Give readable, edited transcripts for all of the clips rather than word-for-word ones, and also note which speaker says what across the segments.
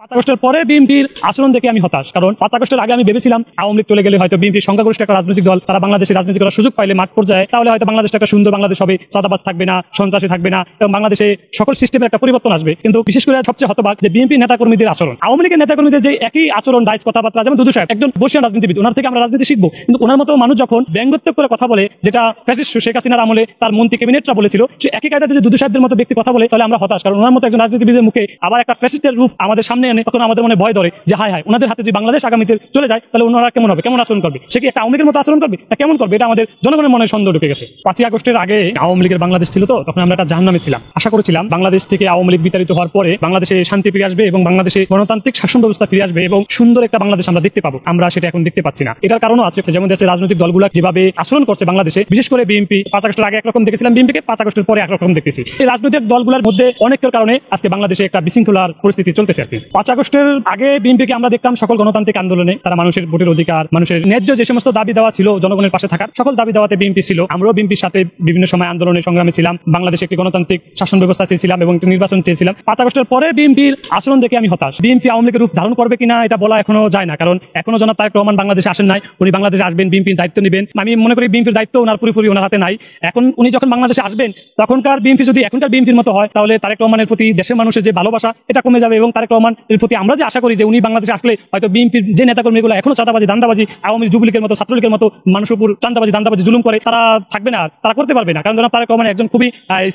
Speaker 1: 5 আগস্টের পরে বিএনপির আচরণ দেখে আমি হতাশ। কারণ 5 আগস্টের আগে আমি ভেবেছিলাম আওয়ামী লীগ চলে গেলে হয়তো বিএনপির সংখ্যাগরিষ্ঠ একটা রাজনৈতিক দল, তারা বাংলাদেশে রাজনীতি করার সুযোগ পাইলে মাঠ পর্যায়ে, তাহলে হয়তো বাংলাদেশটা একটা সুন্দর বাংলাদেশ হবে, চাঁদাবাজ থাকবে না, সন্ত্রাসী থাকবে না এবং বাংলাদেশে সকল সিস্টেমের একটা পরিবর্তন আসবে। কিন্তু বিশেষ করে সবচেয়ে হতবাক যে বিএনপি নেতাকর্মীদের আচরণ, আওয়ামী লীগের নেতাকর্মীদের যে একই আচরণ, ডাইস কথাবার্তা, যেমন দুদু সাহেব একজন বর্ষীয়ান রাজনীতিবিদ, ওনার থেকে আমরা রাজনীতি শিখবো, কিন্তু ওনার মতো মানুষ যখন ব্যঙ্গোত্তর করে কথা বলে, যেটা ফ্যাসিস্ট শেখ হাসিনার আমলে তার মন্ত্রী ক্যাবিনেটরা বলেছিল, সে একই কায়দাতে যে দুদু সাহেবদের মতো ব্যক্তি কথা বলে, তাহলে আমরা হতাশ। কারণ ওনার মতো একজন রাজনীতিবিদের মুখে আবার একটা ফ্যাসিস্টের রূপ আমাদের সামনে এনে তখন আমাদের মনে ভয় ধরে যে হায় হায়, ওনাদের হাতে যদি বাংলাদেশ আগামীতে চলে যায় তাহলে ওনারা কেমন হবে, কেমন আচরণ করবে, সে কি একটা আওয়ামী লীগের মতো আচরণ করবে না কেমন করবে, এটা আমাদের জনগণের মনে সন্দেহ ঢুকে গেছে। 5 আগস্টের আগে আওয়ামী লীগের বাংলাদেশ ছিল, তো তখন আমরা একটা জাহান্নামে ছিলাম। আশা করেছিলাম বাংলাদেশ থেকে আওয়ামী লীগ বিতাড়িত হওয়ার পরে বাংলাদেশে শান্তি ফিরে আসবে এবং বাংলাদেশে গণতান্ত্রিক শাসন ব্যবস্থা ফিরে আসবে এবং সুন্দর একটা বাংলাদেশ আমরা দেখতে পাবো। আমরা সেটা এখন দেখতে পাচ্ছি না। এটার কারণও আছে, যেমন দেশের রাজনৈতিক দলগুলো যেভাবে আচরণ করছে বাংলাদেশে, বিশেষ করে বিএনপি 5 আগস্টের আগে একরকম দেখেছিলাম বিএনপিকে, 5 আগস্টের পরে একরকম দেখতেছি। এই রাজনৈতিক দলগুলোর মধ্যে অনেকের কারণে আজকে বাংলাদেশে একটা বিশৃঙ্খলার পরিস্থিতি চলতেছে আর কি। 5 আগস্টের আগে বিএনপিকে আমরা দেখতাম সকল গণতান্ত্রিক আন্দোলনে তারা মানুষের ভোটের অধিকার, মানুষের ন্যায্য যে সমস্ত দাবি দেওয়া ছিল, জনগণের পাশে থাকার সকল দাবি দেওয়াতে বিএনপি ছিল। আমরাও বিএনপির সাথে বিভিন্ন সময় আন্দোলনের সংগ্রামে ছিলাম, বাংলাদেশে একটি গণতান্ত্রিক শাসন ব্যবস্থা চেয়েছিলাম এবং একটি নির্বাচন চেয়েছিলাম। 5 আগস্টের পরে বিএনপির আচরণ দেখে আমি হতাশ। বিএনপি আওয়ামী লীগের রূপ ধারণ করবে কিনা এটা বলা এখনো যায় না, কারণ এখনো জনাব তারেক রহমান বাংলাদেশে আসেন নাই। উনি বাংলাদেশে আসবেন, বিএনপির দায়িত্ব নেবেন। আমি মনে করি বিএনপির দায়িত্ব ওনার পুরোপুরি ওনার হাতে নাই। এখন উনি যখন বাংলাদেশে আসবেন, তখনকার বিএনপি যদি এখনকার বিএনপির মতো হয়, তাহলে তারেক রহমানের প্রতি দেশের মানুষের যে ভালোবাসা এটা কমে যাবে এবং তারেক রহমানের প্রতি আমরা যে আশা করি যে উনি বাংলাদেশে আসলে হয়তো বিএনপির যে নেতাকর্মীগুলো এখনো চাঁদাবাজি দান্দাবাজি আওয়ামী যুবলীগের মতো ছাত্রলীগের মতো মানুষের উপর চাঁদাবাজি দান্দাবাজি জুলুম করে, তারা থাকবে না, তারা করতে পারবে না। কারণ জনাব তারেক রহমান একজন খুবই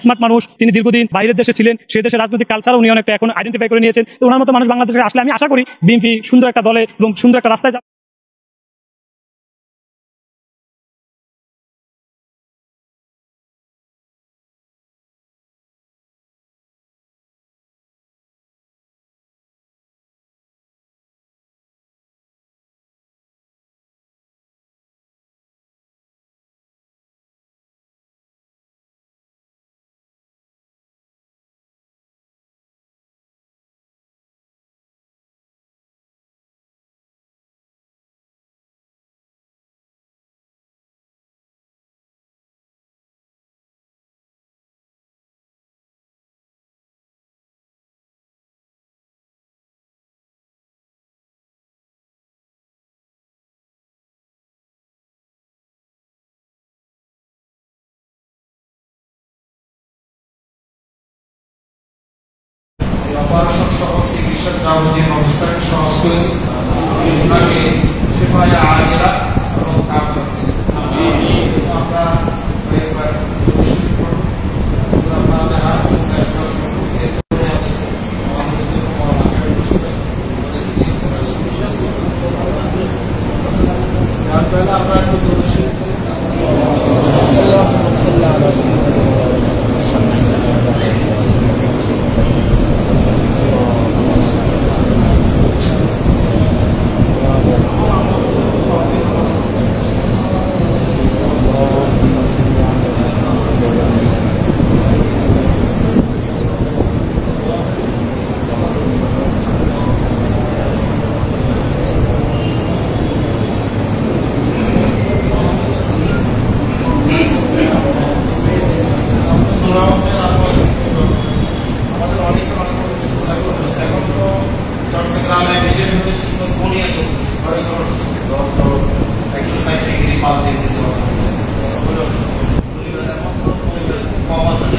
Speaker 1: স্মার্ট মানুষ, তিনি দীর্ঘদিন বাইরের দেশে ছিলেন, সেই দেশের রাজনৈতিক কালচার উনি অনেকটা এখন আইডেন্টিফাই করে নিয়েছেন। তো ওনার মতো মানুষ বাংলাদেশে আসলে আমি আশা করি বিএনপি সুন্দর একটা দলে এবং সুন্দর একটা রাস্তায়
Speaker 2: অপারেশন সহ চিকিৎসার যাবতীয় ব্যবস্থাকে সহজ করে ওনাকে সেফায়া আজেরা এবং কামনা আমরা একবার আমরা কম আছে